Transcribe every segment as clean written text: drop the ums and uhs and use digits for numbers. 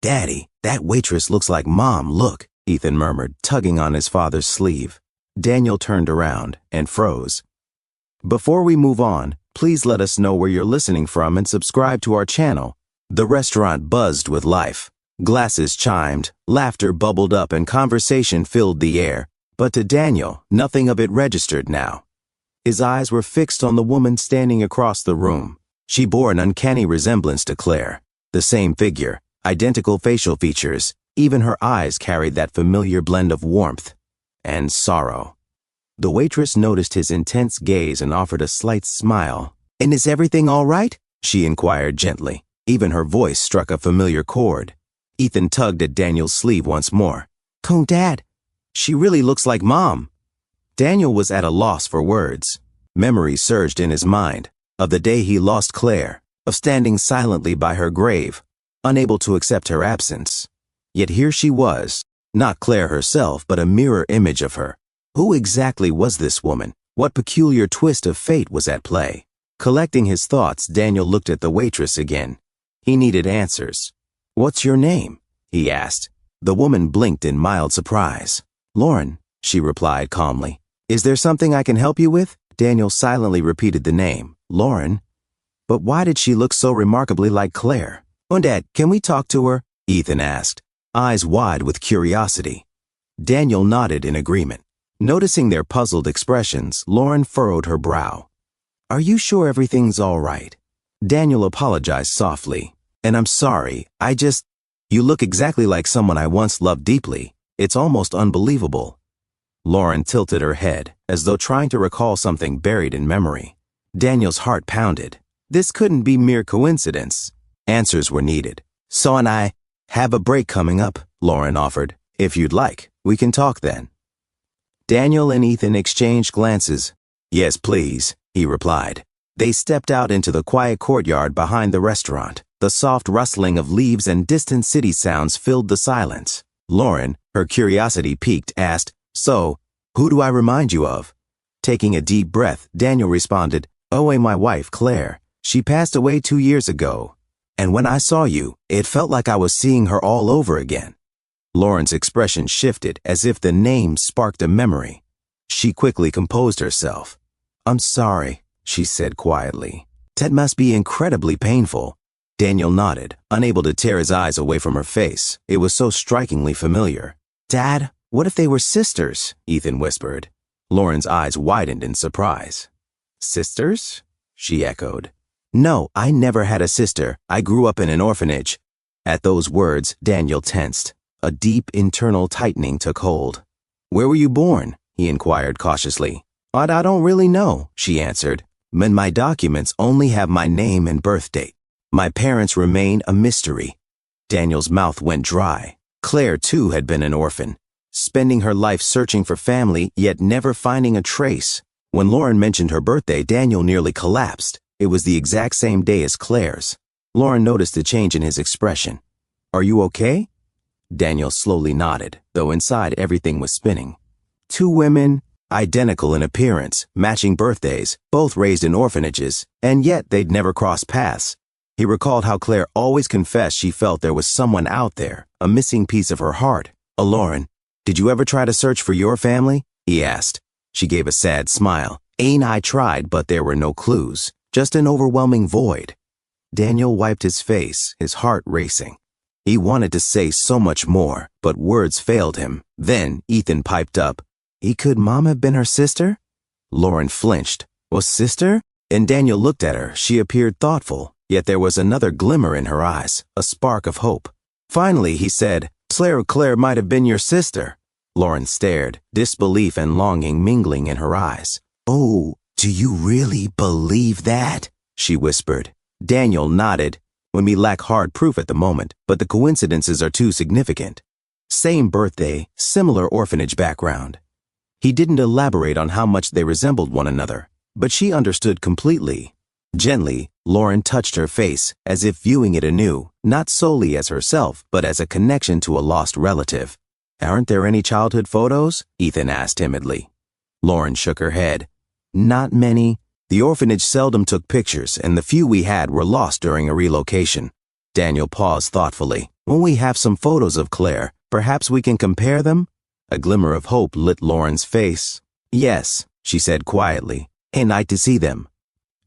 "Daddy, that waitress looks like Mom, look," Ethan murmured, tugging on his father's sleeve. Daniel turned around and froze. Before we move on, please let us know where you're listening from and subscribe to our channel. The restaurant buzzed with life. Glasses chimed, laughter bubbled up, and conversation filled the air. But to Daniel, nothing of it registered now. His eyes were fixed on the woman standing across the room. She bore an uncanny resemblance to Claire. The same figure, identical facial features, even her eyes carried that familiar blend of warmth and sorrow. The waitress noticed his intense gaze and offered a slight smile. "And is everything all right?" she inquired gently. Even her voice struck a familiar chord. Ethan tugged at Daniel's sleeve once more. "Oh, Dad, she really looks like Mom." Daniel was at a loss for words. Memories surged in his mind, of the day he lost Claire, of standing silently by her grave, unable to accept her absence. Yet here she was, not Claire herself, but a mirror image of her. Who exactly was this woman? What peculiar twist of fate was at play? Collecting his thoughts, Daniel looked at the waitress again. He needed answers. "What's your name?" he asked. The woman blinked in mild surprise. "Lauren," she replied calmly. "Is there something I can help you with?" Daniel silently repeated the name, Lauren. But why did she look so remarkably like Claire? "Oh, Dad, can we talk to her?" Ethan asked, eyes wide with curiosity. Daniel nodded in agreement. Noticing their puzzled expressions, Lauren furrowed her brow. "Are you sure everything's all right?" Daniel apologized softly. "And I'm sorry, you look exactly like someone I once loved deeply. It's almost unbelievable." Lauren tilted her head, as though trying to recall something buried in memory. Daniel's heart pounded. This couldn't be mere coincidence. Answers were needed. "So and I have a break coming up," Lauren offered. "If you'd like, we can talk then." Daniel and Ethan exchanged glances. "Yes, please," he replied. They stepped out into the quiet courtyard behind the restaurant. The soft rustling of leaves and distant city sounds filled the silence. Lauren, her curiosity piqued, asked, "So, who do I remind you of?" Taking a deep breath, Daniel responded, "Oh, my wife, Claire. She passed away 2 years ago. And when I saw you, it felt like I was seeing her all over again." Lauren's expression shifted as if the name sparked a memory. She quickly composed herself. "I'm sorry," she said quietly. "That must be incredibly painful." Daniel nodded, unable to tear his eyes away from her face. It was so strikingly familiar. "Dad, what if they were sisters?" Ethan whispered. Lauren's eyes widened in surprise. "Sisters?" she echoed. "No, I never had a sister. I grew up in an orphanage." At those words, Daniel tensed. A deep internal tightening took hold. "Where were you born?" he inquired cautiously. "I don't really know," she answered. "My documents only have my name and birth date. My parents remain a mystery." Daniel's mouth went dry. Claire, too, had been an orphan, spending her life searching for family, yet never finding a trace. When Lauren mentioned her birthday, Daniel nearly collapsed. It was the exact same day as Claire's. Lauren noticed a change in his expression. "Are you okay?" Daniel slowly nodded, though inside everything was spinning. 2 women, identical in appearance, matching birthdays, both raised in orphanages, and yet they'd never crossed paths. He recalled how Claire always confessed she felt there was someone out there, a missing piece of her heart. "Lauren, did you ever try to search for your family?" he asked. She gave a sad smile. "I tried, but there were no clues, just an overwhelming void." Daniel wiped his face, his heart racing. He wanted to say so much more, but words failed him. Then Ethan piped up, Could Mom have been her sister?" Lauren flinched. "Was sister?" And Daniel looked at her. She appeared thoughtful, yet there was another glimmer in her eyes, a spark of hope. Finally, he said, Claire might have been your sister." Lauren stared, disbelief and longing mingling in her eyes. "Oh, do you really believe that?" she whispered. Daniel nodded. "When we lack hard proof at the moment, but the coincidences are too significant. Same birthday, similar orphanage background." He didn't elaborate on how much they resembled one another, but she understood completely. Gently, Lauren touched her face, as if viewing it anew, not solely as herself, but as a connection to a lost relative. "Aren't there any childhood photos?" Ethan asked timidly. Lauren shook her head. "Not many. The orphanage seldom took pictures, and the few we had were lost during a relocation." Daniel paused thoughtfully. When we have some photos of Claire, perhaps we can compare them? A glimmer of hope lit Lauren's face. Yes, she said quietly. I'd like to see them.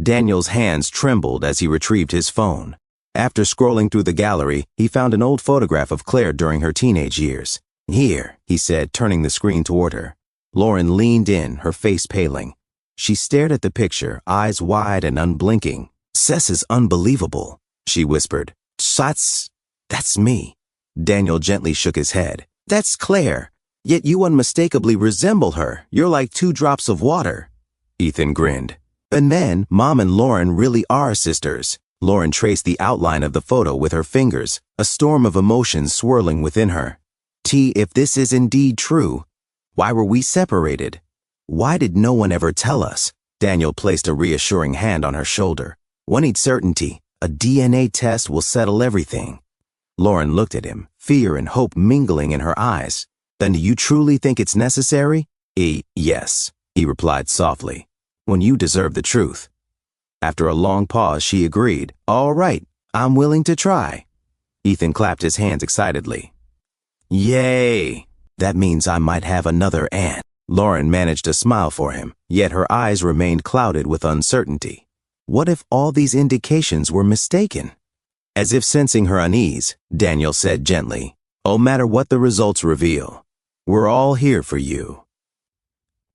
Daniel's hands trembled as he retrieved his phone. After scrolling through the gallery, he found an old photograph of Claire during her teenage years. Here, he said, turning the screen toward her. Lauren leaned in, her face paling. She stared at the picture, eyes wide and unblinking. "This is unbelievable," she whispered. That's me." Daniel gently shook his head. "That's Claire. Yet you unmistakably resemble her. You're like two drops of water." Ethan grinned. "And then, Mom and Lauren really are sisters." Lauren traced the outline of the photo with her fingers, a storm of emotions swirling within her. If this is indeed true, why were we separated? Why did no one ever tell us?" Daniel placed a reassuring hand on her shoulder. "We need certainty. A DNA test will settle everything." Lauren looked at him, fear and hope mingling in her eyes. "Then do you truly think it's necessary?" Yes, he replied softly. "When you deserve the truth." After a long pause, she agreed. "All right, I'm willing to try." Ethan clapped his hands excitedly. "Yay! That means I might have another aunt." Lauren managed to smile for him, yet her eyes remained clouded with uncertainty. What if all these indications were mistaken? As if sensing her unease, Daniel said gently, "No matter what the results reveal, we're all here for you."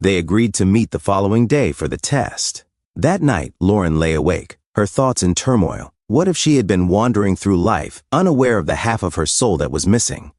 They agreed to meet the following day for the test. That night, Lauren lay awake, her thoughts in turmoil. What if she had been wandering through life, unaware of the half of her soul that was missing?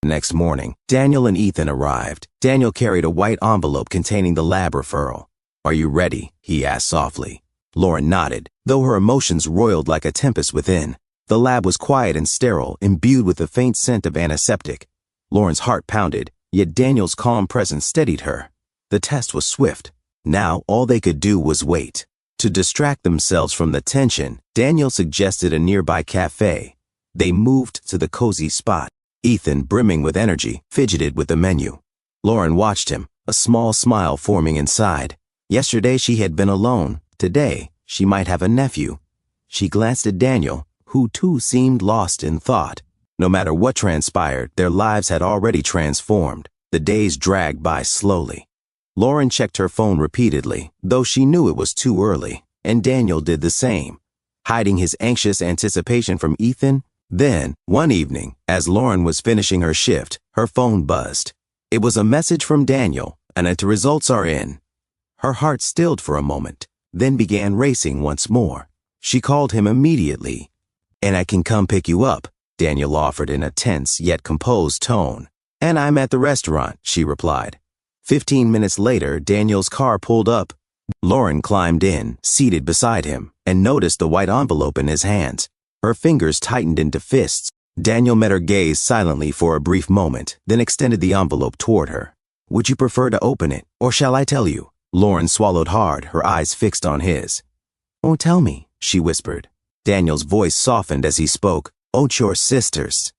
The next morning, Daniel and Ethan arrived. Daniel carried a white envelope containing the lab referral. "Are you ready?" he asked softly. Lauren nodded, though her emotions roiled like a tempest within. The lab was quiet and sterile, imbued with a faint scent of antiseptic. Lauren's heart pounded, yet Daniel's calm presence steadied her. The test was swift. Now all they could do was wait. To distract themselves from the tension, Daniel suggested a nearby cafe. They moved to the cozy spot. Ethan, brimming with energy, fidgeted with the menu. Lauren watched him, a small smile forming inside. Yesterday she had been alone. Today, she might have a nephew. She glanced at Daniel, who too seemed lost in thought. No matter what transpired, their lives had already transformed. The days dragged by slowly. Lauren checked her phone repeatedly, though she knew it was too early, and Daniel did the same, hiding his anxious anticipation from Ethan. Then, one evening, as Lauren was finishing her shift, her phone buzzed. It was a message from Daniel, and the results are in. Her heart stilled for a moment, then began racing once more. She called him immediately. "And I can come pick you up," Daniel offered in a tense yet composed tone. "And I'm at the restaurant," she replied. 15 minutes later, Daniel's car pulled up. Lauren climbed in, seated beside him, and noticed the white envelope in his hands. Her fingers tightened into fists. Daniel met her gaze silently for a brief moment, then extended the envelope toward her. "Would you prefer to open it, or shall I tell you?" Lauren swallowed hard, her eyes fixed on his. "Oh, tell me," she whispered. Daniel's voice softened as he spoke. "Oh, your sisters."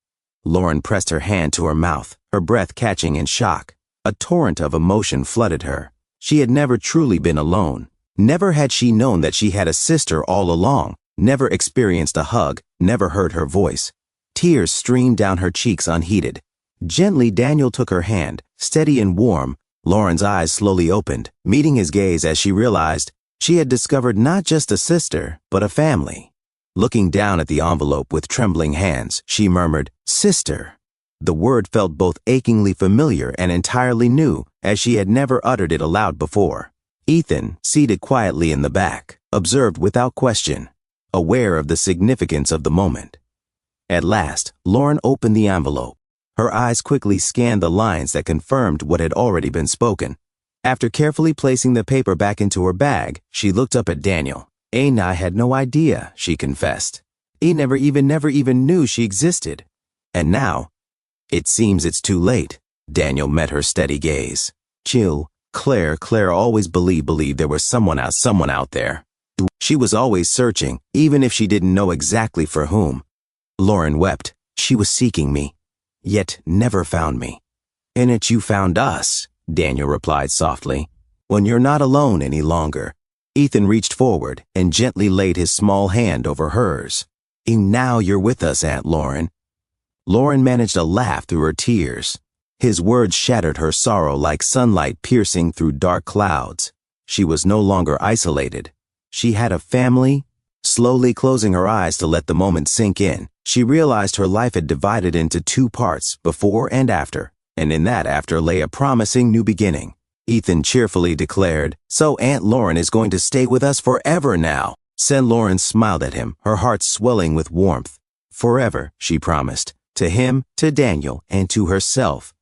Lauren pressed her hand to her mouth, her breath catching in shock. A torrent of emotion flooded her. She had never truly been alone. Never had she known that she had a sister all along, never experienced a hug, never heard her voice. Tears streamed down her cheeks unheeded. Gently, Daniel took her hand, steady and warm. Lauren's eyes slowly opened, meeting his gaze as she realized she had discovered not just a sister, but a family. Looking down at the envelope with trembling hands, she murmured, "Sister." The word felt both achingly familiar and entirely new, as she had never uttered it aloud before. Ethan, seated quietly in the back, observed without question, aware of the significance of the moment. At last, Lauren opened the envelope. Her eyes quickly scanned the lines that confirmed what had already been spoken. After carefully placing the paper back into her bag, she looked up at Daniel. "I had no idea," she confessed. "I never even knew she existed. And now, it seems it's too late." Daniel met her steady gaze. "Chill. Claire always believed there was someone out there. She was always searching, even if she didn't know exactly for whom." Lauren wept. "She was seeking me, yet never found me." "And yet you found us," Daniel replied softly. "When you're not alone any longer." Ethan reached forward and gently laid his small hand over hers. And now you're with us, Aunt Lauren. Lauren managed a laugh through her tears. His words shattered her sorrow like sunlight piercing through dark clouds. She was no longer isolated. She had a family. Slowly closing her eyes to let the moment sink in, she realized her life had divided into two parts, before and after, and in that after lay a promising new beginning. Ethan cheerfully declared, "So Aunt Lauren is going to stay with us forever now." Said Lauren smiled at him, her heart swelling with warmth. Forever, she promised, to him, to Daniel, and to herself.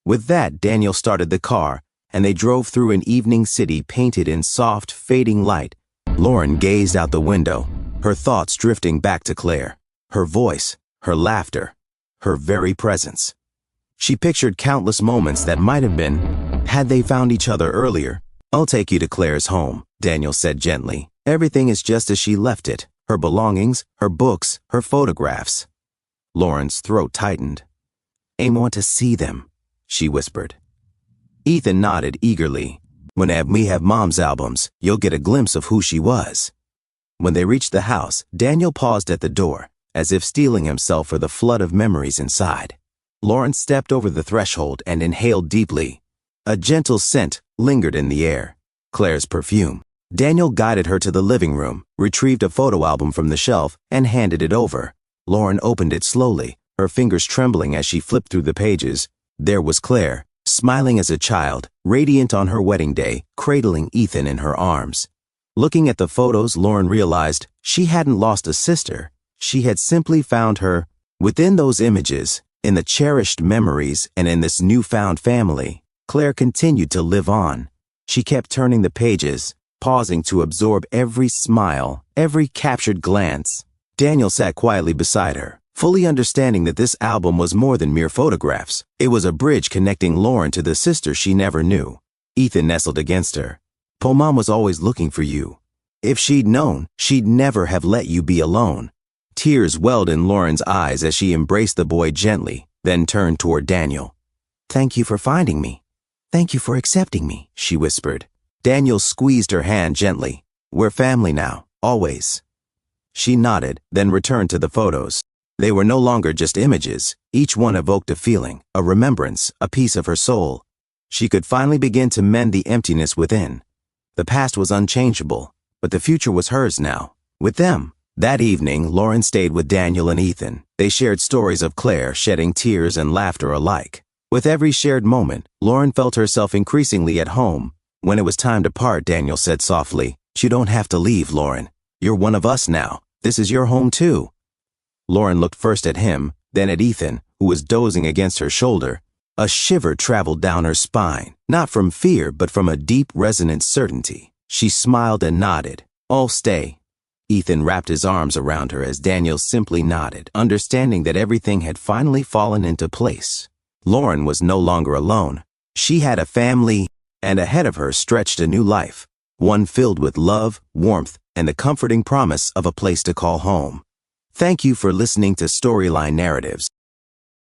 With that, Daniel started the car, and they drove through an evening city painted in soft, fading light. Lauren gazed out the window, her thoughts drifting back to Claire, her voice, her laughter, her very presence. She pictured countless moments that might have been, had they found each other earlier. "I'll take you to Claire's home," Daniel said gently. "Everything is just as she left it, her belongings, her books, her photographs." Lauren's throat tightened. "I want to see them," she whispered. Ethan nodded eagerly. "When we have Mom's albums, you'll get a glimpse of who she was." When they reached the house, Daniel paused at the door, as if steeling himself for the flood of memories inside. Lauren stepped over the threshold and inhaled deeply. A gentle scent lingered in the air, Claire's perfume. Daniel guided her to the living room, retrieved a photo album from the shelf, and handed it over. Lauren opened it slowly, her fingers trembling as she flipped through the pages. There was Claire, smiling as a child, radiant on her wedding day, cradling Ethan in her arms. Looking at the photos, Lauren realized she hadn't lost a sister. She had simply found her. Within those images, in the cherished memories, and in this newfound family, Claire continued to live on. She kept turning the pages, pausing to absorb every smile, every captured glance. Daniel sat quietly beside her, fully understanding that this album was more than mere photographs. It was a bridge connecting Lauren to the sister she never knew. Ethan nestled against her. "Mom was always looking for you. If she'd known, she'd never have let you be alone." Tears welled in Lauren's eyes as she embraced the boy gently, then turned toward Daniel. "Thank you for finding me. Thank you for accepting me," she whispered. Daniel squeezed her hand gently. "We're family now, always." She nodded, then returned to the photos. They were no longer just images. Each one evoked a feeling, a remembrance, a piece of her soul. She could finally begin to mend the emptiness within. The past was unchangeable, but the future was hers now, with them. That evening, Lauren stayed with Daniel and Ethan. They shared stories of Claire, shedding tears and laughter alike. With every shared moment, Lauren felt herself increasingly at home. When it was time to part, Daniel said softly, "You don't have to leave, Lauren. You're one of us now. This is your home too." Lauren looked first at him, then at Ethan, who was dozing against her shoulder. A shiver traveled down her spine, not from fear, but from a deep, resonant certainty. She smiled and nodded. "I'll stay." Ethan wrapped his arms around her as Daniel simply nodded, understanding that everything had finally fallen into place. Lauren was no longer alone. She had a family, and ahead of her stretched a new life, one filled with love, warmth, and the comforting promise of a place to call home. Thank you for listening to Storyline Narratives.